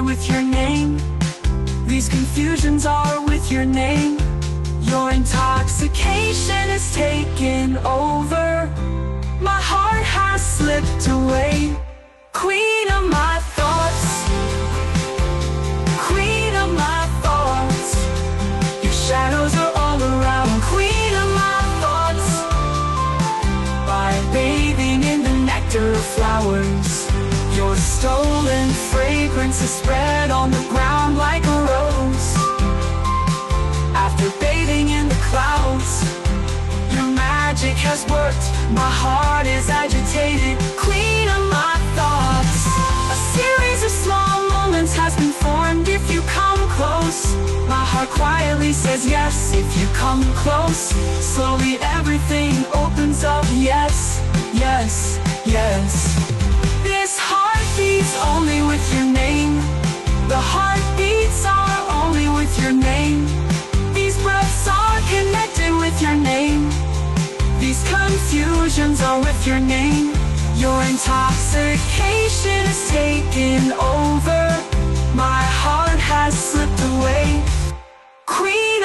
with your name. These confusions are with your name. Your intoxication is taken over. My heart has slipped away. Queen of my thoughts, queen of my thoughts. Your shadows are all around. Queen of my thoughts. By bathing in the nectar of flowers, your stolen fragrance is spread on the ground like a rose. After bathing in the clouds, your magic has worked. My heart is agitated. Queen of my thoughts. A series of small moments has been formed. If you come close, my heart quietly says yes. If you come close, slowly everything opens up. Yes, yes, yes. This heart beats only with your name. The heartbeats are only with your name. These breaths are connected with your name. These confusions are with your name. Your intoxication is taken over.